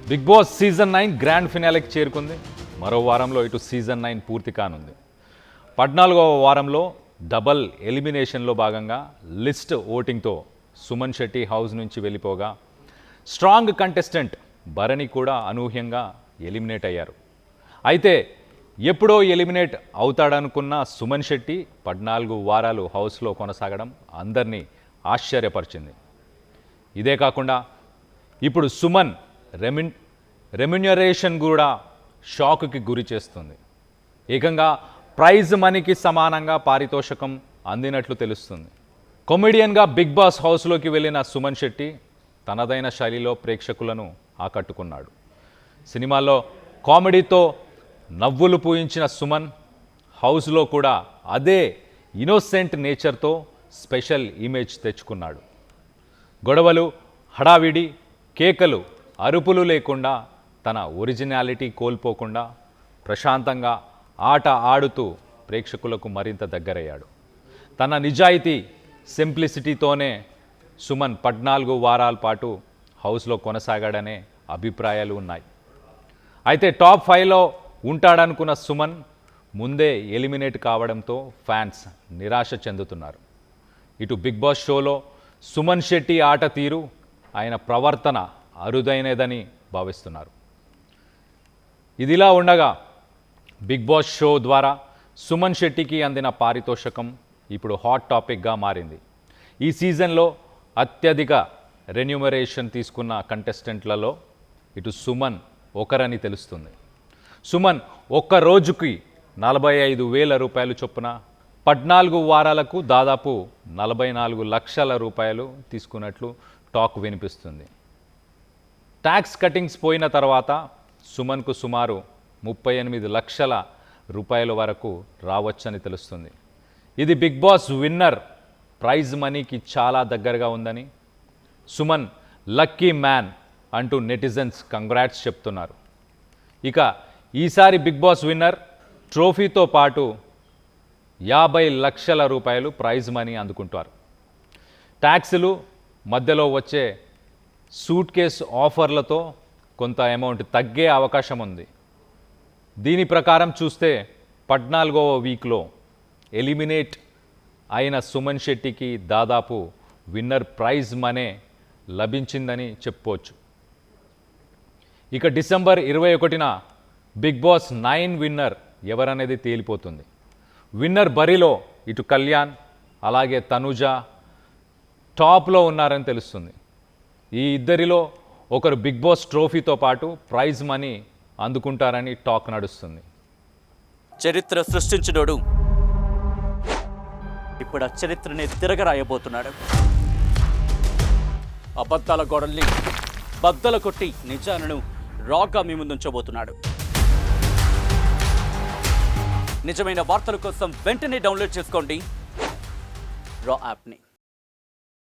Big boss season 9 grand ఫినాలేకి చేరుకుంది. మరో వారంలో ఇటు సీజన్ 9 పూర్తి కానుంది. 14వ వారంలో డబల్ ఎలిమినేషన్లో భాగంగా లిస్ట్ ఓటింగ్తో సుమన్ శెట్టి హౌస్ నుంచి వెళ్ళిపోగా స్ట్రాంగ్ కంటెస్టెంట్ భరణి కూడా అనూహ్యంగా ఎలిమినేట్ అయ్యారు. అయితే ఎప్పుడో ఎలిమినేట్ అవుతాడనుకున్న సుమన్ శెట్టి 14 వారాలు హౌస్లో కొనసాగడం అందరినీ ఆశ్చర్యపరిచింది. ఇదే కాకుండా ఇప్పుడు సుమన్ రెమ్యునరేషన్ కూడా షాక్కి గురి చేస్తుంది. ఏకంగా ప్రైజ్ మనీకి సమానంగా పారితోషికం అందినట్లు తెలుస్తుంది. కామెడియన్గా బిగ్ బాస్ హౌస్లోకి వెళ్ళిన సుమన్ శెట్టి తనదైన శైలిలో ప్రేక్షకులను ఆకట్టుకున్నాడు. సినిమాల్లో కామెడీతో నవ్వులు పూయించిన సుమన్ హౌస్లో కూడా అదే ఇన్నోసెంట్ నేచర్తో స్పెషల్ ఇమేజ్ తెచ్చుకున్నాడు. గొడవలు, హడావిడి, కేకలు, అరుపులు లేకుండా తన ఒరిజినాలిటీ కోల్పోకుండా ప్రశాంతంగా ఆట ఆడుతూ ప్రేక్షకులకు మరింత దగ్గరయ్యాడు. తన నిజాయితీ, సింప్లిసిటీతోనే సుమన్ 14 వారాల పాటు హౌస్లో కొనసాగాడనే అభిప్రాయాలు ఉన్నాయి. అయితే టాప్ 5లో ఉంటాడనుకున్న సుమన్ ముందే ఎలిమినేట్ కావడంతో ఫ్యాన్స్ నిరాశ చెందుతున్నారు. ఇటు బిగ్ బాస్ షోలో సుమన్ శెట్టి ఆట తీరు, ఆయన ప్రవర్తన అరుదైనదని భావిస్తున్నారు. ఇదిలా ఉండగా బిగ్ బాస్ షో ద్వారా సుమన్ శెట్టికి అందిన పారితోషికం ఇప్పుడు హాట్ టాపిక్గా మారింది. ఈ సీజన్లో అత్యధిక రెన్యూమరేషన్ తీసుకున్న కంటెస్టెంట్లలో ఇటు సుమన్ ఒకరని తెలుస్తుంది. సుమన్ ఒక్క రోజుకి 45,000 రూపాయలు చొప్పున 14 వారాలకు దాదాపు 44 లక్షల రూపాయలు తీసుకున్నట్లు టాక్ వినిపిస్తుంది. ట్యాక్స్ కటింగ్స్ పోయిన తర్వాత సుమన్కు సుమారు 38 లక్షల రూపాయల వరకు రావచ్చని తెలుస్తుంది. ఇది బిగ్ బాస్ విన్నర్ ప్రైజ్ మనీకి చాలా దగ్గరగా ఉందని సుమన్ లక్కీ మ్యాన్ అంటూ నెటిజన్స్ కంగ్రాట్స్ చెప్తున్నారు. ఇక ఈసారి బిగ్ బాస్ విన్నర్ ట్రోఫీతో పాటు 50 లక్షల రూపాయలు ప్రైజ్ మనీ అందుకుంటారు. ట్యాక్సులు మధ్యలో వచ్చే సూట్ కేసు ఆఫర్లతో కొంత అమౌంట్ తగ్గే అవకాశం ఉంది. దీని ప్రకారం చూస్తే 14వ వీక్లో ఎలిమినేట్ అయిన సుమన్ శెట్టికి దాదాపు విన్నర్ ప్రైజ్ మనీ లభించిందని చెప్పుకోవచ్చు. ఇక డిసెంబర్ 21న బిగ్ బాస్ 9 విన్నర్ ఎవరనేది తేలిపోతుంది. విన్నర్ బరిలో ఇటు కళ్యాణ్ అలాగే తనుజ టాప్లో ఉన్నారని తెలుస్తుంది. ఈ ఇద్దరిలో ఒకరు బిగ్ బాస్ ట్రోఫీతో పాటు ప్రైజ్ మనీ అందుకుంటారని టాక్ నడుస్తుంది. చరిత్ర సృష్టించినోడు ఇప్పుడు ఆ చరిత్రని తిరగరాయబోతున్నాడు. అబద్ధాల గోడల్ని బద్దల కొట్టి నిజాలను రాగా మీ ముందుంచబోతున్నాడు. నిజమైన వార్తల కోసం వెంటనే డౌన్లోడ్ చేసుకోండి రా యాప్ని.